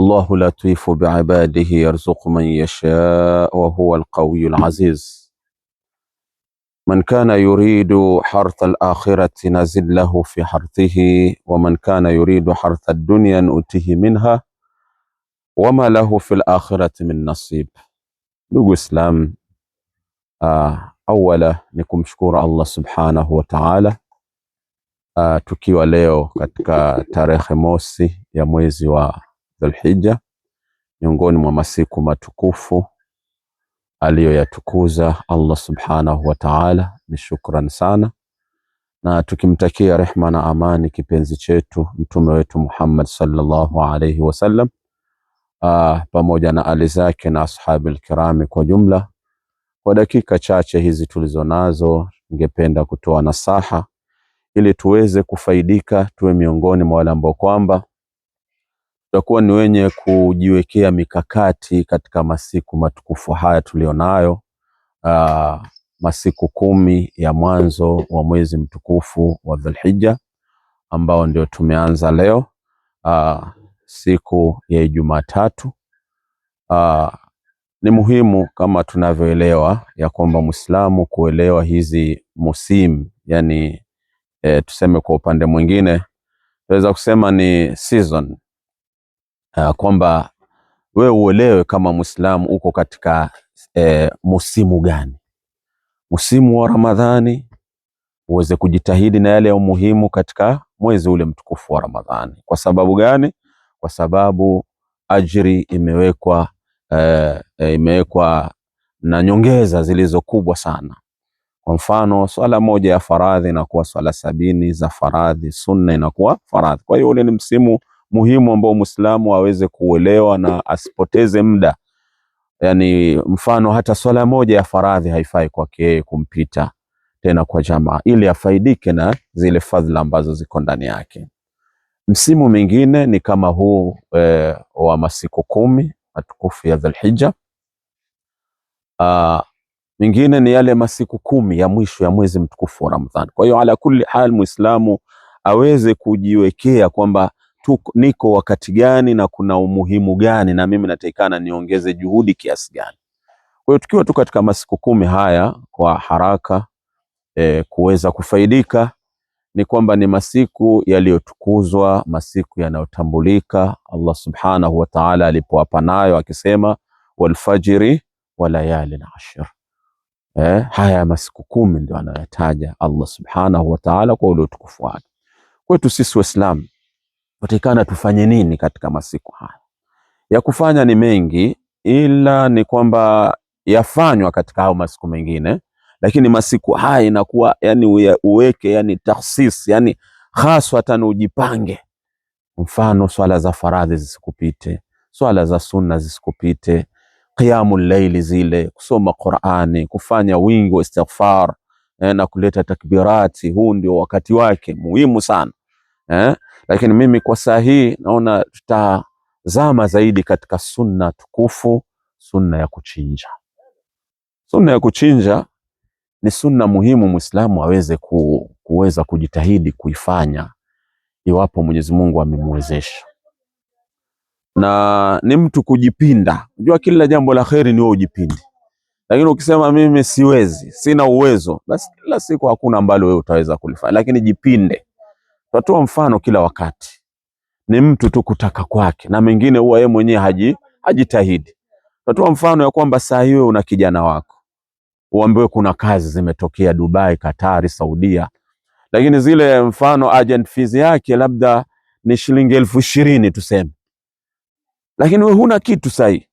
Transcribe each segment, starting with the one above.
الله لطيف بعباده يرزق من يشاء وهو القوي العزيز. من كان يريد حرث الآخرة نزل له في حرثه ومن كان يريد حرث الدنيا نؤته منها وما له في الآخرة من نصيب. Ndugu Islam, awala ni kumshukuru Allah subhanahu wa ta'ala, tukiwa leo katika tarehe mosi ya mwezi wa Dhulhijja, miongoni mwa masiku matukufu aliyoyatukuza Allah subhanahu wa ta'ala. Ni shukran sana, na tukimtakia rehma na amani kipenzi chetu mtume wetu Muhammad sallallahu alayhi wasallam, pamoja na ali zake na ashabil kirami kwa jumla. Kwa dakika chache hizi tulizonazo, ningependa kutoa nasaha ili tuweze kufaidika, tuwe miongoni mwa wale ambao kwamba tutakuwa ni wenye kujiwekea mikakati katika masiku matukufu haya tulionayo, masiku 10 ya mwanzo wa mwezi mtukufu wa Dhulhijja, ambao ndio tumeanza leo, siku ya Jumatatu. Ni muhimu kama tunavyoelewa ya kwamba Muislamu kuelewa hizi musimu, yani tuseme kwa upande mwingine tunaweza kusema ni season, kwamba wewe uelewe kama Muislamu uko katika musimu gani. Musimu wa Ramadhani uweze kujitahidi na yale ya umuhimu katika mwezi ule mtukufu wa Ramadhani. Kwa sababu gani? Kwa sababu ajiri imewekwa na nyongeza zilizo kubwa sana. Kwa mfano, swala moja ya faradhi inakuwa swala 70 za faradhi, sunna inakuwa faradhi. Kwa hiyo ule ni msimu muhimu ambao Muislamu aweze kuelewa na asipoteze muda. Yani mfano, hata swala moja ya faradhi haifai kwake kumpita tena kwa jamaa, ili afaidike na zile fadhila ambazo ziko ndani yake. Msimu mwingine ni kama huu wa masiku 10 matukufu ya Dhulhijja. Mingine ni yale masiku 10 ya mwisho ya mwezi mtukufu wa Ramadhani. Kwa hiyo ala kulli hal Muislamu aweze kujiwekea kwamba niko wakati gani na kuna umuhimu gani, na mimi natakikana niongeze juhudi kiasi gani. Kwa hiyo tukiwa tu katika masiku 10 haya kwa haraka kuweza kufaidika, ni kwamba ni masiku yaliyotukuzwa, masiku yanayotambulika. Allah subhanahu wa ta'ala alipoapa nayo akisema wal fajri wa layalin ashr. Haya masiku 10 ndio anayotaja Allah subhanahu wa ta'ala kwa ule utukufu wake. Kwetu sisi Waislamu tutakana tufanye nini katika masiku haya? Ya kufanya ni mengi, ila ni kwamba yafanywa katika hao masiku mengine, lakini masiku haya inakuwa yani uweke yani takhsis, yani haswatan ujipange. Mfano, swala za faradhi zisikupite, swala za sunna zisikupite, qiyamul layli zile, kusoma Qur'ani, kufanya wingi wa istighfar na kuleta takbirati. Huu ndio wakati wake muhimu sana. Lakini mimi kwa saa hii naona tutazama zaidi katika sunna tukufu, sunna ya kuchinja. Sunna ya kuchinja ni sunna muhimu Muislamu aweze kuweza kujitahidi kuifanya iwapo Mwenyezi Mungu amemwezesha. Na ni mtu kujipinda. Unajua kila jambo la kheri ni wewe ujipinde. Lakini ukisema mimi siwezi, sina uwezo, basi kila siku hakuna ambalo wewe utaweza kulifanya. Lakini jipinde. Tutatoa mfano kila wakati. Ni mtu tu kutaka kwake, na mengine huwa yeye mwenyewe hajitahidi. Tutatoa mfano ya kwamba saa hiyo una kijana wako, uambiwe kuna kazi zimetokea Dubai, Katari, Saudia, lakini zile mfano agent fees yake labda ni shilingi 20,000 tuseme, lakini wewe huna kitu sahi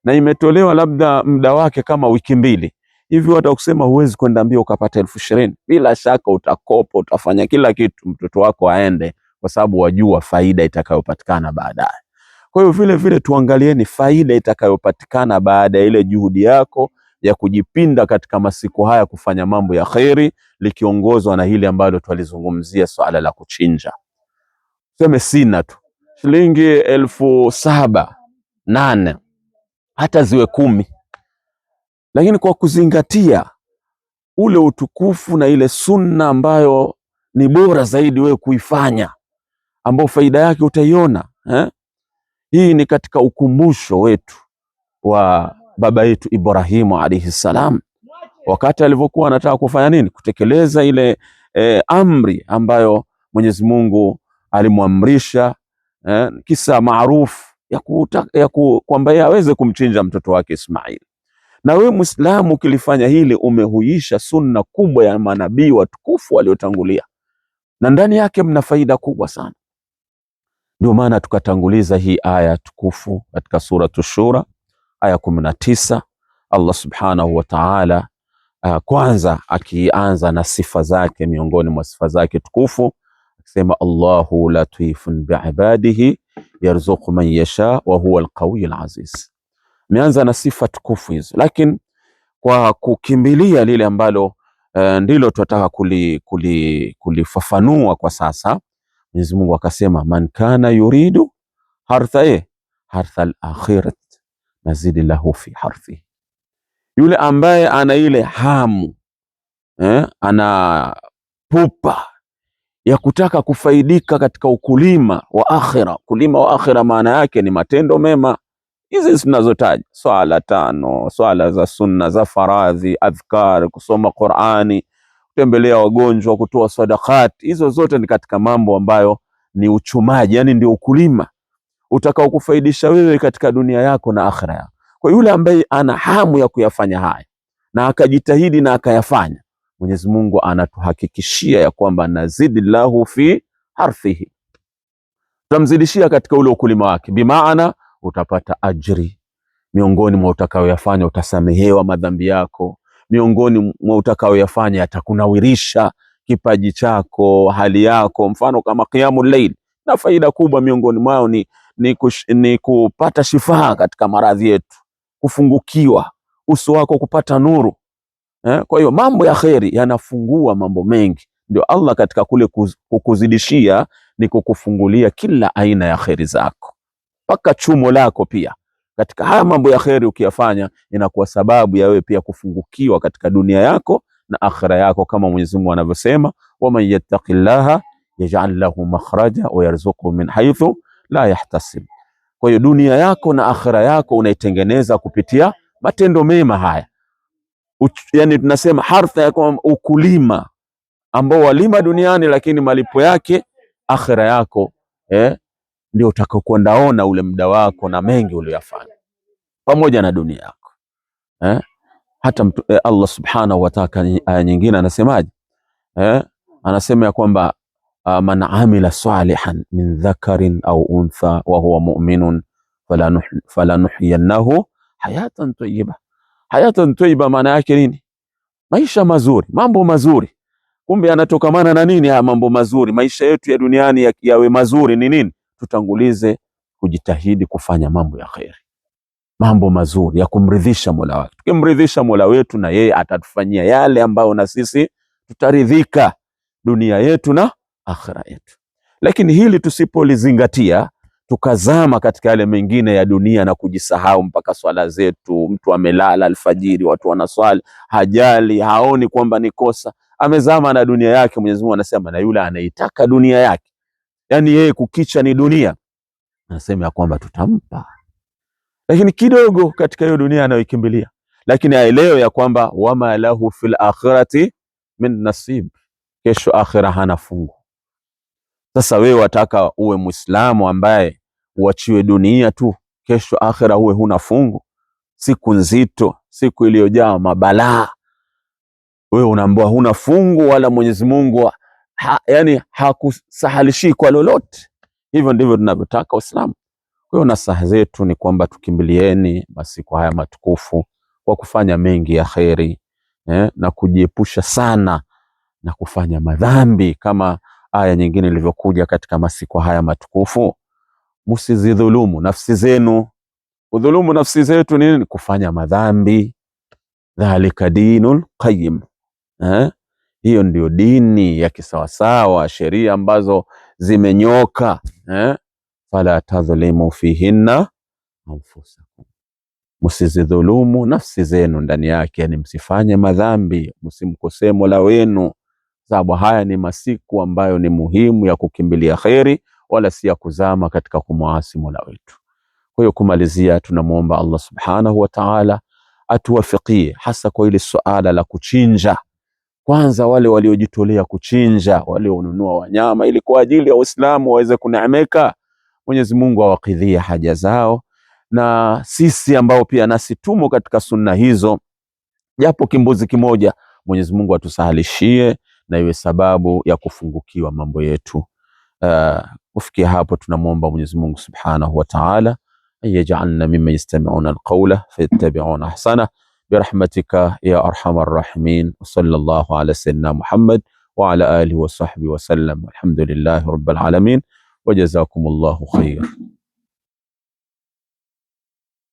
na imetolewa labda muda wake kama wiki 2 hivi, watakusema huwezi kwenda mbio ukapata 20,000. Bila shaka utakopa, utafanya kila kitu mtoto wako aende, kwa sababu wajua faida itakayopatikana baadaye. Kwa hiyo vile vile tuangalieni faida itakayopatikana baada ya ile juhudi yako ya kujipinda katika masiku haya kufanya mambo ya khairi, likiongozwa na hili ambalo twalizungumzia, swala la kuchinja. Tuseme sina tu shilingi 7,000, 8, hata ziwe 10, lakini kwa kuzingatia ule utukufu na ile sunna ambayo ni bora zaidi wewe kuifanya, ambao faida yake utaiona, Hii ni katika ukumbusho wetu wa baba yetu Ibrahimu alayhi salam, wakati alivyokuwa anataka kufanya nini? Kutekeleza ile amri ambayo Mwenyezi Mungu alimwamrisha, kisa maarufu ya kwamba yeye aweze kumchinja mtoto wake Ismail. Na wewe Muislamu ukilifanya hili, umehuisha sunna kubwa ya manabii watukufu waliotangulia, na ndani yake mna faida kubwa sana. Ndio maana tukatanguliza hii aya tukufu katika suratu Shura aya 19, Allah subhanahu wa ta'ala kwanza akianza na sifa zake, miongoni mwa sifa zake tukufu akisema, Allahu latifun biibadihi yarzuqu man yasha wa huwa alqawiyul aziz. Ameanza na sifa tukufu hizo, lakini kwa kukimbilia lile ambalo ndilo tunataka kulifafanua kwa sasa, Mwenyezi Mungu akasema, man kana yuridu hartha al-akhirat nazidi lahu fi harthi, yule ambaye ana ile hamu ana pupa ya kutaka kufaidika katika ukulima wa akhira. Ukulima wa akhira maana yake ni matendo mema hizi tunazotaja, swala 5, swala za sunna za faradhi, adhkar, kusoma Qur'ani, kutembelea wagonjwa, kutoa sadaqat. Hizo zote ni katika mambo ambayo ni uchumaji, yani ndio ukulima utakao kufaidisha wewe katika dunia yako na akhira yako. Kwa yule ambaye ana hamu ya kuyafanya haya na akajitahidi na akayafanya, Mwenyezi Mungu anatuhakikishia ya kwamba nazidi lahu fi harfihi, tutamzidishia katika ule ukulima wake. Bimaana utapata ajri, miongoni mwa utakayoyafanya utasamehewa madhambi yako, miongoni mwa utakayoyafanya yatakunawirisha kipaji chako, hali yako. Mfano kama qiyamul layl, na faida kubwa miongoni mwao ni kupata shifaa katika maradhi yetu, kufungukiwa uso wako, kupata nuru. Kwa hiyo mambo ya kheri yanafungua mambo mengi. Ndio Allah katika kule kukuzidishia ni kukufungulia kila aina ya kheri zako, mpaka chumo lako pia. Katika haya mambo ya kheri ukiyafanya, inakuwa sababu ya wewe pia kufungukiwa katika dunia yako na akhira yako, kama Mwenyezi Mungu anavyosema, waman yattaqillaha yaj'al lahu makhraja wa yarzuqhu min haythu la yahtasib. Kwa hiyo dunia yako na akhira yako unaitengeneza kupitia matendo mema haya. Yani tunasema hartha ya ukulima ambao walima duniani, lakini malipo yake akhira yako ndio utakaokuendaona ule muda wako na mengi uliyofanya pamoja na dunia yako. Hata Allah subhanahu wa ta'ala aya nyingine anasemaje? Anasema ya kwamba man amila salihan min dhakarin au untha wa huwa mu'minun falanuhyiyannahu hayatan tayyiba. Hayatan tayyiba maana yake nini? Maisha mazuri, mambo mazuri. Kumbe yanatokamana na nini haya mambo mazuri? Maisha yetu ya duniani yawe mazuri ni nini? Tutangulize kujitahidi kufanya mambo ya kheri, mambo mazuri ya kumridhisha Mola wetu. Tukimridhisha Mola wetu, na yeye atatufanyia yale ambayo na sisi tutaridhika dunia yetu na akhira yetu. Lakini hili tusipolizingatia, tukazama katika yale mengine ya dunia na kujisahau mpaka swala zetu, mtu amelala alfajiri, watu wanaswali, hajali, haoni kwamba ni kosa, amezama na dunia yake. Mwenyezi Mungu anasema, na yule anaitaka dunia yake, yani yeye kukicha ni dunia, anasema ya kwamba tutampa lakini kidogo katika hiyo dunia anayoikimbilia, lakini aelewe ya kwamba wama lahu fil akhirati min nasib, kesho akhira hana fungu. Sasa wewe wataka uwe Muislamu ambaye uachiwe dunia tu, kesho akhira uwe huna fungu? Siku nzito, siku iliyojaa mabalaa, wewe unaambiwa huna fungu, wala Mwenyezi Mungu yani hakusahalishi kwa lolote. Hivyo ndivyo tunavyotaka Uislamu. Kwa hiyo nasaha zetu ni kwamba tukimbilieni masiku haya matukufu kwa kufanya mengi ya kheri, na kujiepusha sana na kufanya madhambi, kama aya nyingine ilivyokuja katika masiku haya matukufu, msizidhulumu nafsi zenu. Udhulumu nafsi zetu ni nini? Kufanya madhambi. Dhalika dinul qayyim, hiyo ndio dini ya kisawasawa, sheria ambazo zimenyoka. Fala tadhlimu fihinna anfusakum, msizidhulumu nafsi zenu ndani yake, yani msifanye madhambi, msimkosee Mola wenu, sababu haya ni masiku ambayo ni muhimu ya kukimbilia kheri, wala si ya kuzama katika kumwasi Mola wetu. Kwa hiyo kumalizia, tunamuomba Allah subhanahu wa ta'ala atuwafikie hasa kwa ile suala la kuchinja. Kwanza wale waliojitolea kuchinja, walionunua wanyama ili kwa ajili ya Uislamu waweze kuneemeka, Mwenyezi Mungu awakidhie haja zao, na sisi ambao pia nasi tumo katika sunna hizo, japo kimbuzi kimoja, Mwenyezi Mungu atusahalishie na iwe sababu ya kufungukiwa mambo yetu. Kufikia hapo, tunamuomba Mwenyezi Mungu subhanahu wa ta'ala ayaj'alna mimman yastami'una alqawla fayattabi'una ahsana birahmatika ya arhamar rahimin. Sallallahu ala sayyidina Muhammad wa ala alihi wa sahbihi wa sallam. Alhamdulillahi rabbil alamin wa jazakumullahu khair.